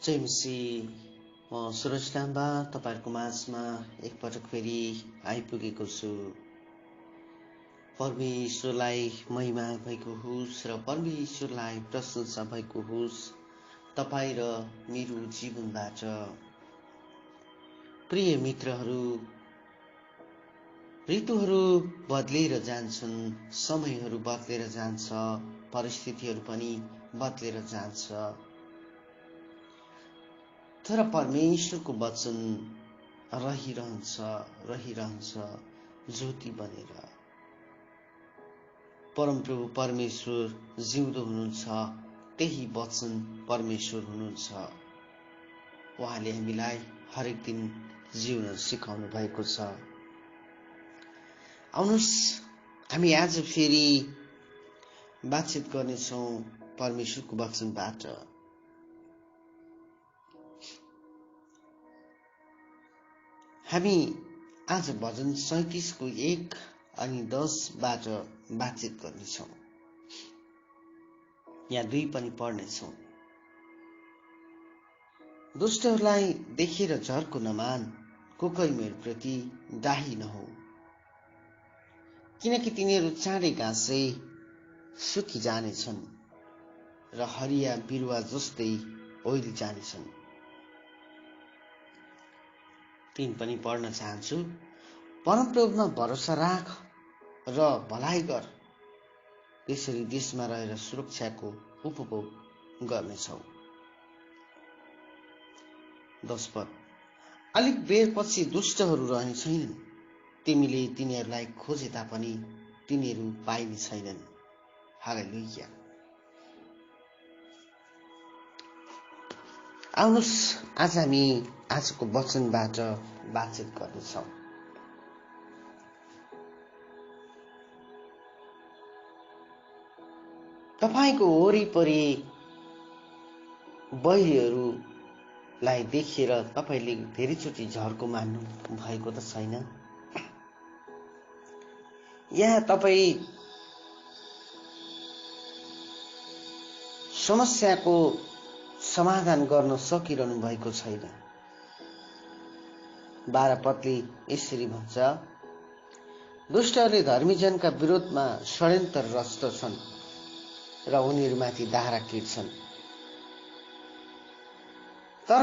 जय मसीह। म सुरज लाम्बा तपाईहरुको माझमा एकपटक फेरि आइपुगेको छु। परमेश्वरलाई महिमा भएको होस् र परमेश्वरलाई प्रशंसा भएको होस् तपाई र मेरो जीवनबाट। प्रिय मित्रहरू, ऋतुहरू बदलेर जान्छन्, समयहरू बदलेर जान्छ, परिस्थितिहरू पनि बदलेर जान्छ, तर परमेश्वरको वचन रहिरहन्छ ज्योति बनेर। परमप्रभु परमेश्वर जिउँदो हुनुहुन्छ, त्यही वचन परमेश्वर हुनुहुन्छ। उहाँले हामीलाई हरेक दिन जिउन सिकाउनु भएको छ। आउनुहोस् हामी आज फेरि बातचित गर्नेछौँ परमेश्वरको वचनबाट। हामी आज भजन 37 को 1 अनि 10 बाट बातचित गर्नेछौँ। यहाँ 2 पनि पढ्नेछौँ। दुष्टहरूलाई देखेर झर्को नमान, कोकैमेरप्रति डाही नहो, किनकि तिनीहरू चाँडै घाँसै सुकी जानेछन् र हरिया बिरुवा जस्तै ओइली जानेछन्। 3 पनि पढ्न चाहन्छु। परमप्रभुमा भरोसा राख र भलाइ गर, त्यसरी देशमा रहेर सुरक्षाको उपभोग गर्नेछौ। 10 पद। अलिक बेरपछि दुष्टहरू रहने छैनन्, तिमीले तिनीहरूलाई खोजे तापनि तिनीहरू पाइने छैनन्। हालेलुया। आउनुहोस् आज हामी आजको वचनबाट बातचित गर्नेछौँ। तपाईको वरिपरि बैरीहरूलाई देखेर तपाईले धेरैचोटि झर्को मान्नु भएको त छैन? यहाँ तपाई समस्याको समाधान गर्न सकिरहनु भएको छैन। 12 पदले यसरी भन्छ, दुष्टहरूले धर्मीजनका विरोधमा षड्यन्त्र रच्दछन् र उनीहरूमाथि दाहारा किर्छन्, तर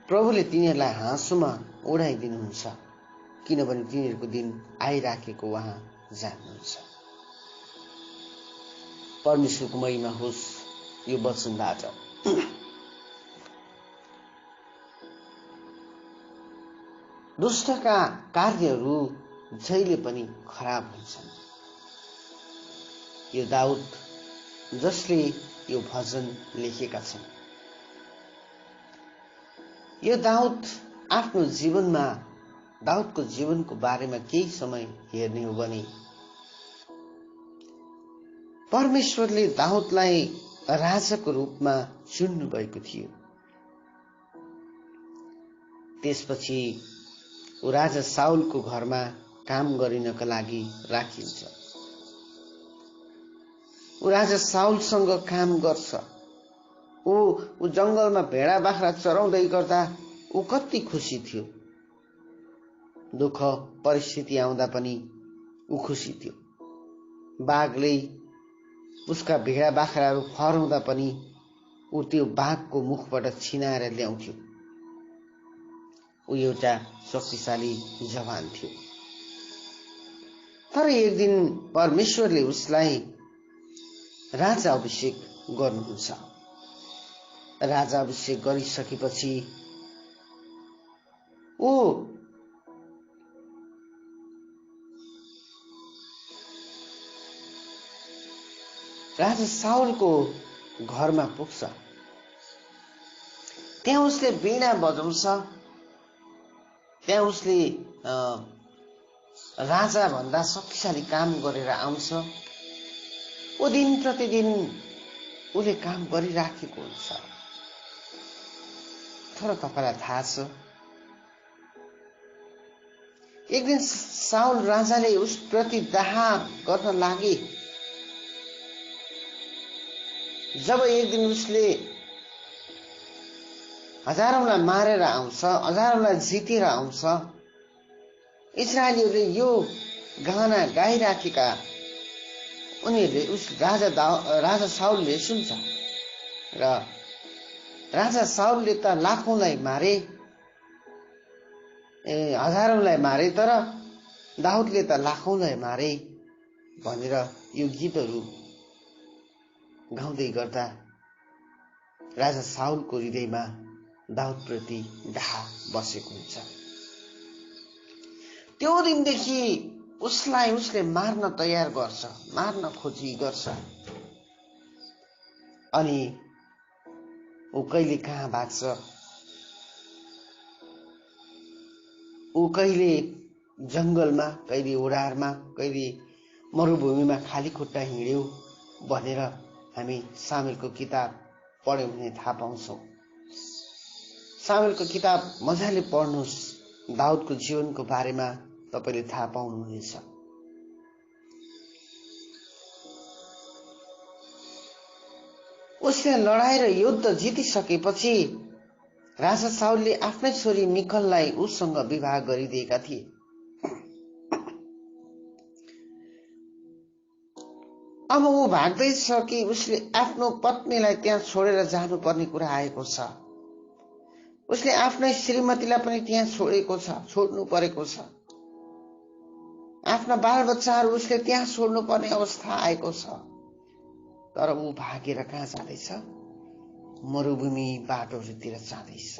प्रभुले तिनीहरूलाई हाँसोमा उडाइदिनुहुन्छ, किनभने तिनीहरूको दिन आइराखेको उहाँ जान्नुहुन्छ। परमेश्वरको महिमा होस् यो वचनबाट। दुष्टका कार्यहरू जहिले पनि खराब हुन्छन्। यो दाउद जसले यो भजन लेखेका छन्। यो दाउद आफ्नो जीवनमा दाउदको जीवनको बारेमा केही समय हेर्ने हो भने परमेश्वरले दाउदलाई राजाको रूपमा चुन्नु भएको थियो। त्यसपछि ऊ राजा साउलको घरमा काम गरिनका लागि राखिन्छ। ऊ राजा साउलसँग काम गर्छ। ऊ जंगलमा भेडा बाख्रा चराउँदै गर्दा ऊ कति खुसी थियो। दुःख परिस्थिति आउँदा पनि ऊ खुसी थियो। बाघले उसका भेडा बाख्राहरू फराउँदा पनि ऊ त्यो बाघको मुखबाट छिनाएर ल्याउँथ्यो। ऊ एउटा शक्तिशाली जवान थियो। तर एक दिन परमेश्वरले उसलाई राजा अभिषेक गर्नुहुन्छ। राजा अभिषेक गरिसकेपछि ऊ राजा साउलको घरमा पुग्छ। त्यहाँ उसले वीणा बजाउँछ। त्यहाँ उसले राजा भन्दा शक्तिशाली काम गरेर आउँछ। ऊ दिन प्रतिदिन उसले काम गरिराखेको हुन्छ। तर तपाईलाई थाहा छ, एक दिन साउल राजाले उसप्रति दाह गर्न लागे। जब एक दिन उसले हजारौंलाई मारेर आउँछ, हजारौंलाई जितेर आउँछ। इस्राएलीहरूले यो गाना गाइराखेका उनीहरूले उस राजा साउलले सुन्छ र राजा साउलले त लाखौंलाई मारे, हजारौंलाई मारे, तर दाउदले त लाखौंलाई मारे भनेर यो गीतहरू गाउँदै गर्दा राजा साउलको हृदयमा दाउदप्रति डाह बसेको हुन्छ। त्यो दिनदेखि उसलाई उसले मार्न तयार गर्छ, मार्न खोजी गर्छ। अनि ऊ कहिले कहाँ भाग्छ, ऊ कहिले जंगलमा, कहिले उडारमा, कहिले मरुभूमिमा खाली खुट्टा हिँड्यो भनेर हामी सामुएलको किताब पढ्यौं भने थाहा पाउँछौं। सामुएलको किताब मजाले पढ्नुहोस्, दाउदको जीवनको बारेमा तपाईले थाहा पाउनुहुनेछ। उसले लडाई र युद्ध जितिसकेपछि राजा साउलले आफ्नै छोरी मिकललाई उसँग विवाह गरिदिएका थिए। अब ऊ भाग्दैछ कि उसले आफ्नो पत्नीलाई त्यहाँ छोडेर जानुपर्ने कुरा आएको छ। उसले आफ्नै श्रीमतीलाई पनि त्यहाँ छोड्नु परेको छ। आफ्ना बालबच्चाहरू उसले त्यहाँ छोड्नुपर्ने अवस्था आएको छ। तर ऊ भागेर कहाँ जाँदैछ? मरुभूमि बाटोहरूतिर जाँदैछ।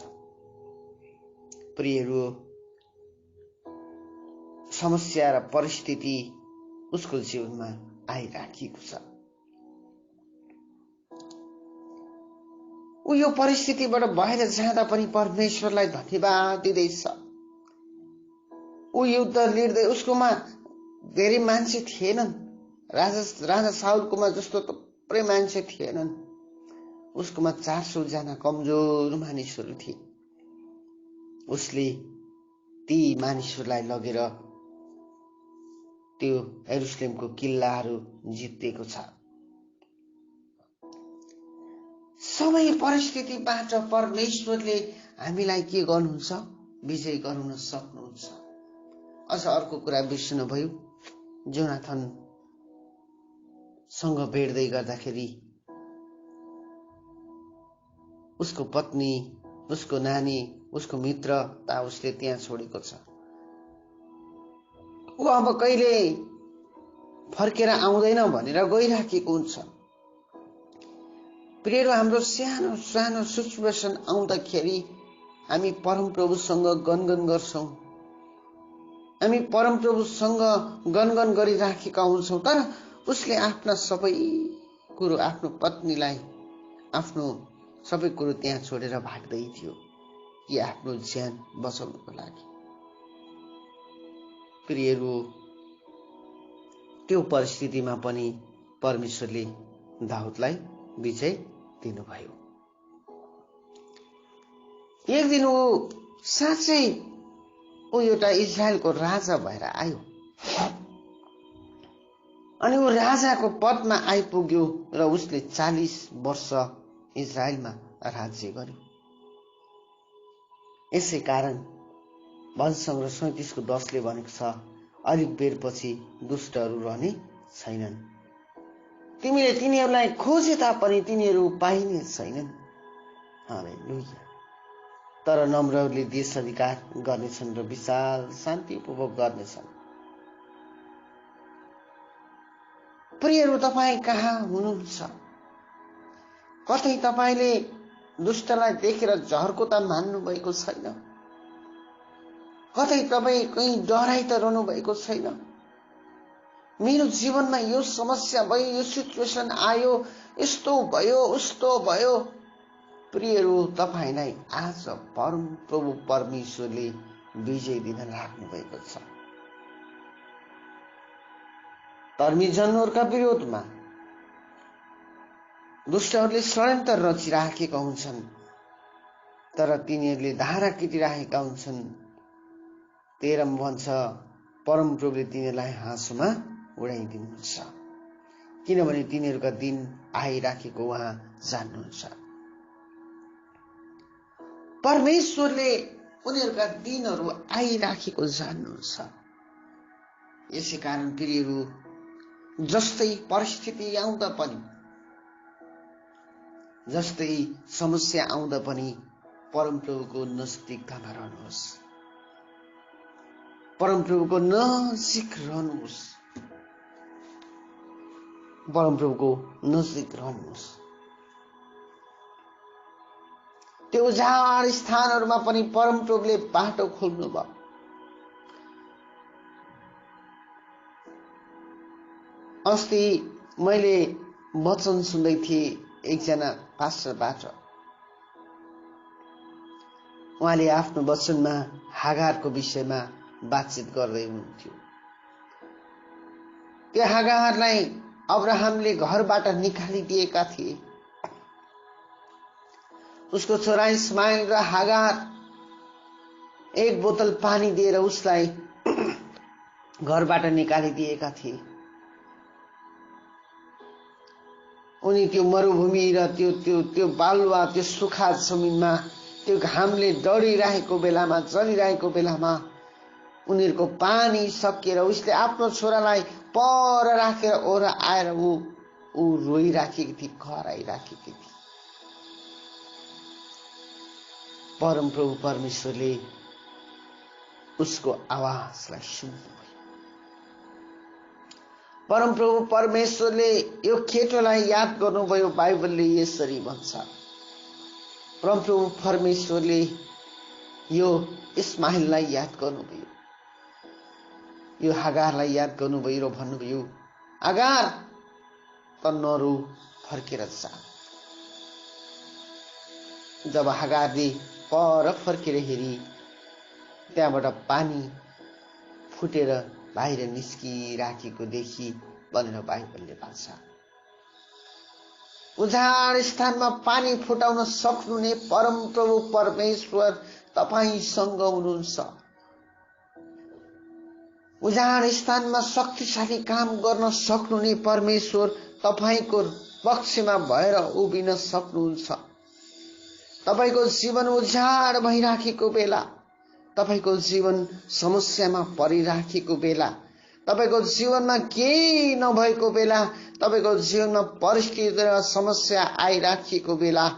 प्रियहरू, समस्या र परिस्थिति उसको जीवनमा आइराखेको छ। ऊ यो परिस्थितिबाट बाहिर जाँदा पनि परमेश्वरलाई धन्यवाद दिँदैछ। ऊ युद्ध लड्दै, उसकोमा धेरै मान्छे थिएनन्, राजा साउलकोमा जस्तो थुप्रै मान्छे थिएनन्। उसकोमा 400 जना कमजोर मानिसहरू थिए। उसले ती मानिसहरूलाई लगेर त्यो यरुशलेमको किल्लाहरू जितेको छ। सबै परिस्थितिबाट परमेश्वरले हामीलाई के गर्नुहुन्छ? विजय गराउन सक्नुहुन्छ। अझ अर्को कुरा बिर्सनुभयो, जोनाथन सँग भेट्दै गर्दाखेरि उसको पत्नी, उसको नानी, उसको मित्रता उसले त्यहाँ छोडेको छ। ऊ अब कहिले फर्केर आउँदैन भनेर गइराखेको हुन्छ। प्रियहरू, हाम्रो सानो सानो सिचुएसन आउँदाखेरि हामी परमप्रभुसँग गनगन गर्छौं, हामी परमप्रभुसँग गनगन गरिराखेका हुन्छौं। तर उसले आफ्ना सबै कुरो, आफ्नो पत्नीलाई, आफ्नो सबै कुरो त्यहाँ छोडेर भाग्दै थियो कि आफ्नो ज्यान बचाउनको लागि। प्रियहरू, त्यो परिस्थितिमा पनि परमेश्वरले दाउदलाई विजय दिनुभयो। एक दिन ऊ साँच्चै ऊ एउटा इजरायलको राजा भएर आयो अनि ऊ राजाको पदमा आइपुग्यो र उसले 40 वर्ष इजरायलमा राज्य गर्यो। यसै कारण वंशसङ्ग्रह 37:10 भनेको छ, अलिक बेरपछि दुष्टहरू रहने छैनन्। तिमीले तिनीहरूलाई खोजे तापनि तिनीहरू पाइने छैनन्। हालेलुया। तर नम्रहरूले देश अधिकार गर्नेछन् र विशाल शान्ति उपभोग गर्नेछन्। प्रियहरू, तपाईँ कहाँ हुनुहुन्छ? कतै तपाईले दुष्टलाई देखेर झर्को त मान्नु भएको छैन? कतै तपाईँ कहीँ डराइ त रहनु भएको छैन? मेरो जीवनमा यो समस्या भयो, यो सिचुएसन आयो, यस्तो भयो, उस्तो भयो। प्रियहरू, तपाईलाई आज परमप्रभु परमेश्वरले विजय दिन लाग्नु भएको छ। धर्मी जनहरूका विरोधमा दुष्टहरूले षड्यन्त्र रचिराखेका हुन्छन्, तर तिनीहरूले धारा किटिराखेका हुन्छन्। 13 भन्छ, परमप्रभुले तिनीहरूलाई हाँसोमा उडाइदिनुहुन्छ, किनभने तिनीहरूका दिन आइराखेको उहाँ जान्नुहुन्छ। परमेश्वरले उनीहरूका दिनहरू आइराखेको जान्नुहुन्छ। यसै कारण प्रियहरू, जस्तै परिस्थिति आउँदा पनि, जस्तै समस्या आउँदा पनि परमप्रभुको नजिकतामा रहनुहोस्, परमप्रभुको नजिक रहनुहोस्, परमप्रभुको नजिक रहनुहोस्। त्यो उजाड स्थानहरूमा पनि परमप्रभुले बाटो खोल्नुभयो। अस्ति मैले वचन सुन्दै थिएँ एकजना पास्टरबाट। उहाँले आफ्नो वचनमा हागारको विषयमा बातचित गर्दै हुनुहुन्थ्यो। त्यो हागारलाई अब्राहमले घरबाट निकालिदिएका थिए। उसको छोरा इस्माइल र हागार एक बोतल पानी दिएर उसलाई घरबाट निकालिदिएका थिए। उनी त्यो मरुभूमि र त्यो बालुवा, त्यो सुखा जमिनमा त्यो घामले डढिरहेको बेलामा, जलिरहेको बेलामा उनीहरूको पानी सकिएर उसले आफ्नो छोरालाई पर राखेर ओर आएर ऊ रोइराखेकी थिए, कराइराखेकी थिए। परमप्रभु परमेश्वरले उसको आवाजलाई सुन्नुभयो। परमप्रभु परमेश्वरले यो केटोलाई याद गर्नुभयो। बाइबलले यसरी भन्छ, परमप्रभु परमेश्वरले यो इस्माइललाई याद गर्नुभयो, यो हागारलाई याद गर्नुभयो र भन्नुभयो, हागार त नरो, फर्केर जा। जब हागारले पर फर्केर हेरी, त्यहाँबाट पानी फुटेर बाहिर निस्किराखेको देखि भनेर बाइबलले भन्छ। उजाड स्थानमा पानी फुटाउन सक्नुहुने परमप्रभु परमेश्वर तपाईसँग हुनुहुन्छ। उजाड स्थानमा शक्तिशाली काम गर्न सक्नुहुने परमेश्वर तपाईको पक्षमा भएर उभिन सक्नुहुन्छ। तपाईको जीवन उजाड भइराखेको बेला, तपाईको जीवन समस्यामा परिराखेको बेला, तपाईको जीवनमा केही नभएको बेला, तपाईको जीवनमा परिस्थिति र समस्या आइराखेको बेला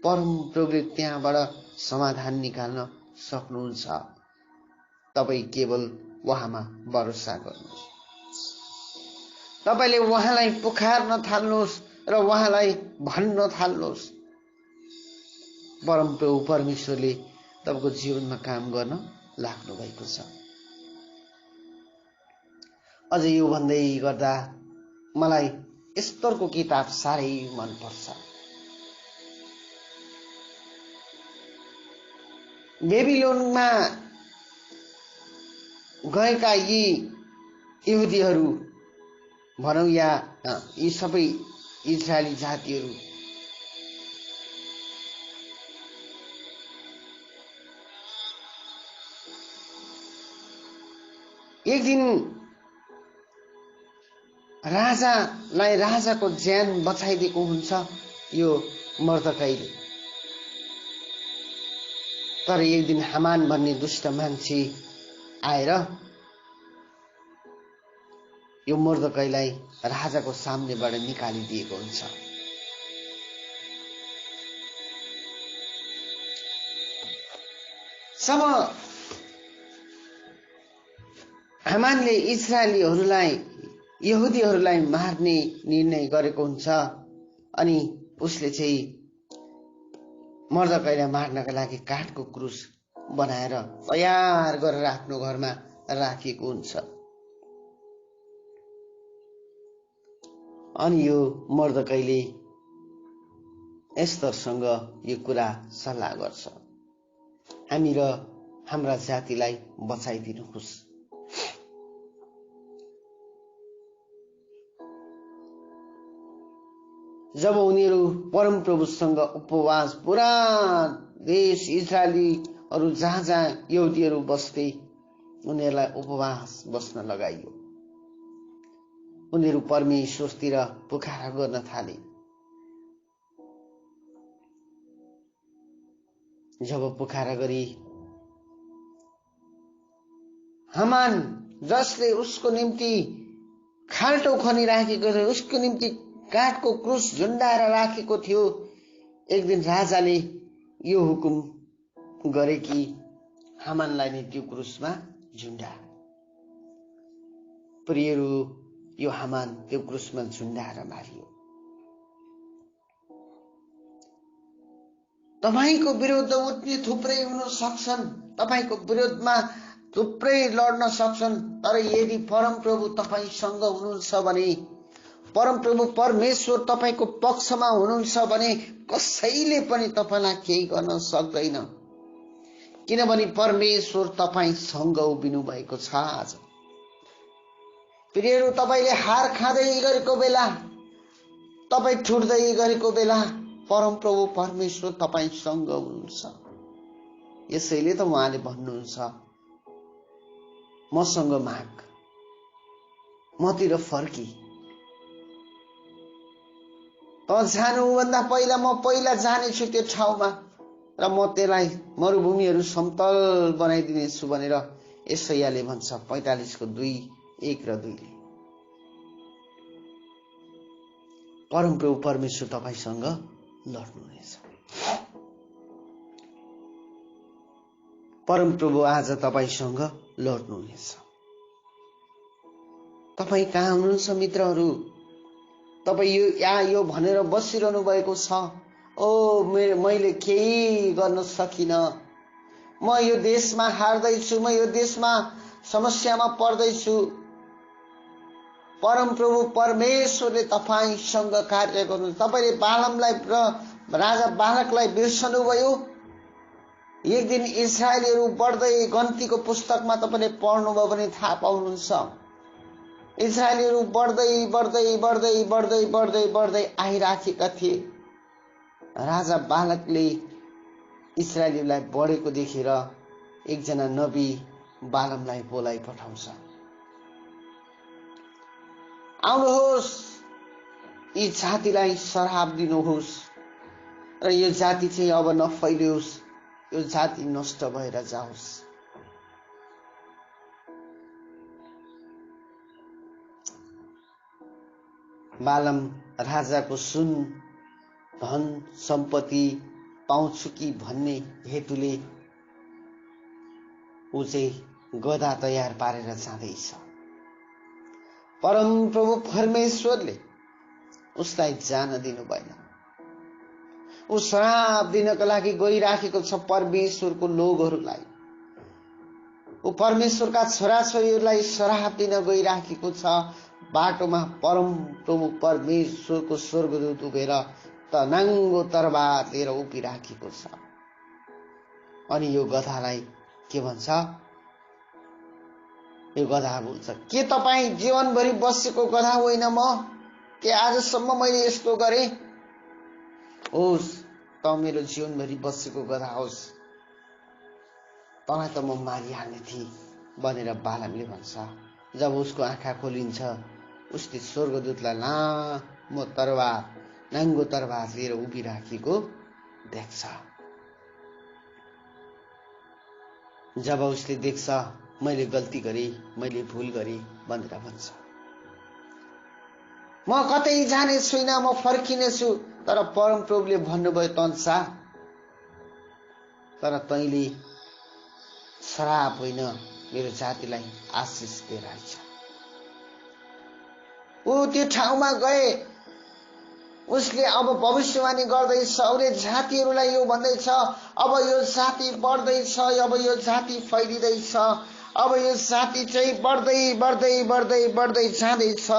परमप्रभुले त्यहाँबाट समाधान निकाल्न सक्नुहुन्छ। तपाई केवल उहाँमा भरोसा गर्नुहोस्। तपाईले उहाँलाई पुकार्न थाल्नुहोस् र उहाँलाई भन्न थाल्नुहोस्। परमप्रभु परमेश्वरले तपाईको जीवनमा काम गर्न लाग्नु भएको छ। अझै यो भन्दै गर्दा मलाई एस्तरको किताब साह्रै मन पर्छ। बेबिलोनमा गएका यी यहुदीहरू भनौं या यी सबै इजरायली जातिहरू एक दिन राजालाई राजाको ज्यान बचाइदिएको हुन्छ यो मर्दकाईले। तर एक दिन हामान भन्ने दुष्ट मान्छे आएर यो मर्दकाईलाई राजाको सामनेबाट निकालिदिएको हुन्छ। जब हामानले इजरायलीहरूलाई यहुदीहरूलाई मार्ने निर्णय गरेको हुन्छ अनि उसले चाहिँ मर्दकाईलाई मार्नका लागि काठको क्रुस बनाएर तयार गरेर आफ्नो घरमा राखेको हुन्छ। अनि यो मर्दकाईले एस्तरसँग यो कुरा सल्लाह गर्छ, हामी र हाम्रा जातिलाई बचाइदिनुहोस्। जब उनीहरू परमप्रभुसँग उपवास, पुरा देश इजरायलीहरू जहाँ जहाँ यहुदीहरू बस्थे उनीहरूलाई उपवास बस्न लगाइयो। उनीहरू परमेश्वरतिर पुकार गर्न थाले। जब पुकारा गरी हामान जसले उसको निम्ति खाल्टो खनिराखेको थियो, उसको निम्ति काठको क्रुस झुन्डाएर राखेको थियो, एक दिन राजाले यो हुकुम गरे कि हामानलाई नै त्यो क्रुसमा झुन्डा। प्रियहरू, यो हामान त्यो क्रुसमा झुन्डाएर मारियो। तपाईको विरुद्ध उठ्ने थुप्रै हुन सक्छन्, तपाईको विरुद्धमा थुप्रै लड्न सक्छन्, तर यदि परमप्रभु तपाईसँग हुनुहुन्छ भने, परमप्रभु परमेश्वर तपाईको पक्षमा हुनुहुन्छ भने कसैले पनि तपाईलाई केही गर्न सक्दैन, किनभने परमेश्वर तपाईसँग उभिनु भएको छ। आज प्रियहरू, तपाईले हार खाँदै गरेको बेला, तपाई ठुट्दै गरेको बेला परमप्रभु परमेश्वर तपाईसँग हुनुहुन्छ। यसैले त उहाँले भन्नुहुन्छ, मसँग माग, मतिर फर्की। त जानुभन्दा पहिला म पहिला जानेछु त्यो ठाउँमा र म त्यसलाई मरुभूमिहरू समतल बनाइदिनेछु भनेर यशायाले भन्छ 45:2-1-2। परमप्रभु परमेश्वर तपाईसँग लड्नुहुनेछ। परमप्रभु आज तपाईसँग लड्नुहुनेछ। तपाई कहाँ हुनुहुन्छ मित्रहरू? तपाई यो भनेर बसिरहनु भएको छ, ओ मैले केही गर्न सकिन, म यो देशमा हार्दैछु, म यो देशमा समस्यामा पर्दैछु। परमप्रभु परमेश्वरले तपाईसँग कार्य गर्नु। तपाईले बालामलाई र राजा बालकलाई बिर्सनुभयो। एक दिन इस्राएलीहरू बढ्दै, गन्तीको पुस्तकमा तपाईले पढ्नुभयो भने थाहा पाउनुहुन्छ, इस्राएलीहरू बढ्दै बढ्दै बढ्दै बढ्दै बढ्दै बढ्दै आइराखेका थिए। राजा बालकले इस्राएलीलाई बढेको देखेर एकजना नबी बालामलाई बोलाइ पठाउँछ, आउनुहोस्, यी जातिलाई श्राप दिनुहोस् र यो जाति चाहिँ अब नफैलियोस्, यो जाति नष्ट भएर जाओस्। बालम राजाको सुन धन सम्पत्ति पाउँछु कि भन्ने हेतुले ऊ चाहिँ गधा तयार पारेर जाँदैछ। परमप्रभु परमेश्वरले उसलाई जान दिनु भएन। ऊ श्राप दिनको लागि गइराखेको छ परमेश्वरको लोगहरूलाई। ऊ परमेश्वरका छोराछोरीहरूलाई श्राप दिन गइराखेको छ। बाटोमा परमप्रभु परमेश्वरको स्वर्गदूत उभिएर नाङ्गो तरबार लिएर उभिराखेको छ। अनि यो गधालाई के भन्छ? यो गधा बोल्छ, के तपाईँ जीवनभरि बसेको गधा होइन म? के आजसम्म मैले यस्तो गरे? होस्, त मेरो जीवनभरि बसेको गधा होस्, तँलाई त म मारिहाल्ने थिएँ भनेर बालमले भन्छ। जब उसको आँखा खोलिन्छ, उसले स्वर्गदूतलाई लामो तरबार, नाङ्गो तरबार लिएर उभिराखेको देख्छ। जब उसले देख्छ, मैले गल्ती गरेँ, मैले भूल गरेँ भनेर भन्छ। म कतै जाने छुइन, म फर्किनेछु। तर परमप्रभुले भन्नुभयो, तँ जा, तर तैँले श्राप होइन, मेरो जातिलाई आशिष दिएर आइछ। ऊ त्यो ठाउँमा गए, उसले अब भविष्यवाणी गर्दैछ। उसले जातिहरूलाई यो भन्दैछ, अब यो जाति बढ्दैछ, अब यो जाति फैलिँदैछ, अब यो जाति चाहिँ बढ्दै बढ्दै बढ्दै बढ्दै जाँदैछ,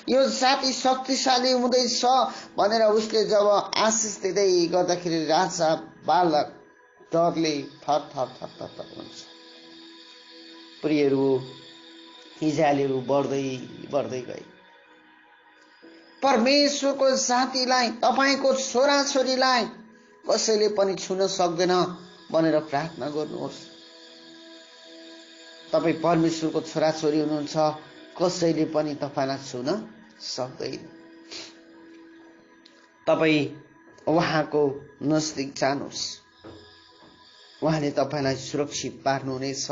यो जाति शक्तिशाली हुँदैछ भनेर उसले जब आशिष दिँदै गर्दाखेरि राजा बालक डरले थर थर थर थर थर हुन्छ। प्रियहरू, इस्राएलीहरू बढ्दै बढ्दै गए। परमेश्वरको जातिलाई, तपाईको छोराछोरीलाई कसैले पनि छुन सक्दैन भनेर प्रार्थना गर्नुहोस्। तपाई परमेश्वरको छोराछोरी हुनुहुन्छ, कसैले पनि तपाईलाई छुन सक्दैन। तपाई उहाँको नजदिक जानुहोस्। उहाँले तपाईलाई सुरक्षित पार्नुहुनेछ।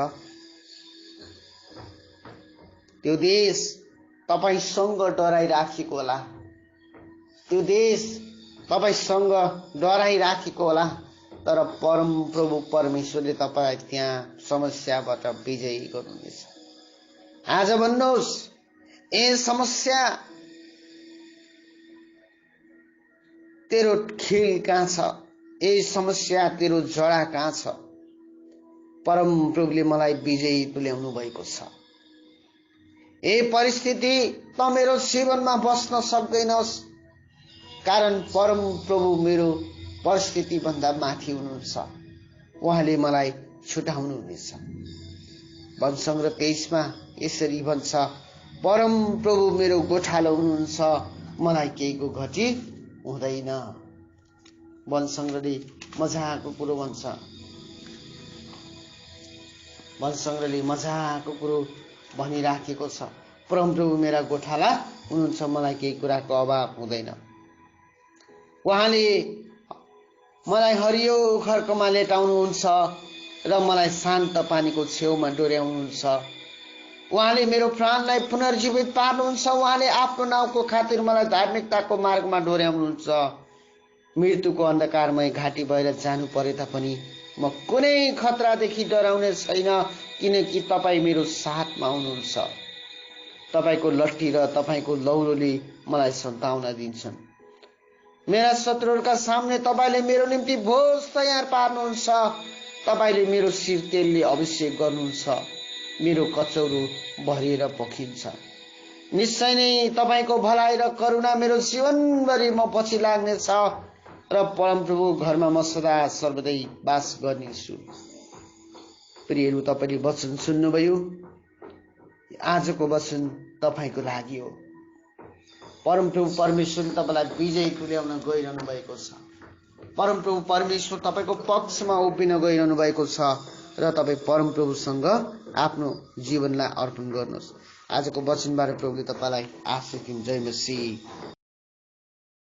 त्यो देश तपाईसँग डराइराखेको होला, त्यो देश तपाईसँग डराइराखेको होला, तर परम प्रभु परमेश्वरले तपाईलाई त्यहाँ समस्याबाट विजयी गर्नुहुनेछ। आज भन्नुहोस्, ए समस्या तेरो खेल कहाँ छ? ए समस्या तेरो जडा कहाँ छ? परम प्रभुले मलाई विजयी तुल्याउनु भएको छ। ए परिस्थिति त मेरो जीवनमा बस्न सक्दैनस्, कारण परम प्रभु मेरो परिस्थिति भन्दा माथि हुनुहुन्छ। उहाँले मलाई छुटाउनुहुनेछ। वनसंग्रह 23 यसरी भन्छ, परम प्रभु मेरो गोठालो हुनुहुन्छ, मलाई केहीको घटी हुँदैन। वनसंग्रहले मजाको कुरो भन्छ, वनसंग्रहले मजाको कुरो भनिराखेको छ, परम प्रभु मेरा गोठाला हुनुहुन्छ, मलाई केही कुराको अभाव हुँदैन। उहाँले मलाई हरियो खर्कमा लेटाउनुहुन्छ र मलाई शान्त पानीको छेउमा डोर्याउनुहुन्छ। उहाँले मेरो प्राणलाई पुनर्जीवित पार्नुहुन्छ। उहाँले आफ्नो नाउँको खातिर मलाई धार्मिकताको मार्गमा डोर्याउनुहुन्छ। मृत्युको अन्धकारमय घाटी भएर जानु परे तापनि म कुनै खतरादेखि डराउने छैन, किनकि तपाईँ मेरो साथमा हुनुहुन्छ। तपाईको लट्ठी र तपाईको लौरोले मलाई सन्ताउन दिन्छन्। मेरा शत्रुहरूका सामने तपाईले मेरो निम्ति भोज तयार पार्नुहुन्छ। तपाईले मेरो शिर तेलले अभिषेक गर्नुहुन्छ, मेरो कचौरो भरिएर पोखिन्छ। निश्चय नै तपाईको भलाइ र करुणा मेरो जीवनभरि म पछि लाग्नेछ र परमप्रभु घरमा म सदा सर्वदै वास गर्नेछु। प्रियहरू, तपाईले वचन सुन्नुभयो। आजको वचन तपाईको लागि हो। परमप्रभु परमेश्वरले तपाईलाई विजय तुल्याउन गइरहनु भएको छ। परमप्रभु परमेश्वर तपाईको पक्षमा उभिन गइरहनु भएको छ र तपाईँ परमप्रभुसँग आफ्नो जीवनलाई अर्पण गर्नुहोस्। आजको वचनबाट प्रभुले तपाईलाई आशीष दिउन्। जय मसीह।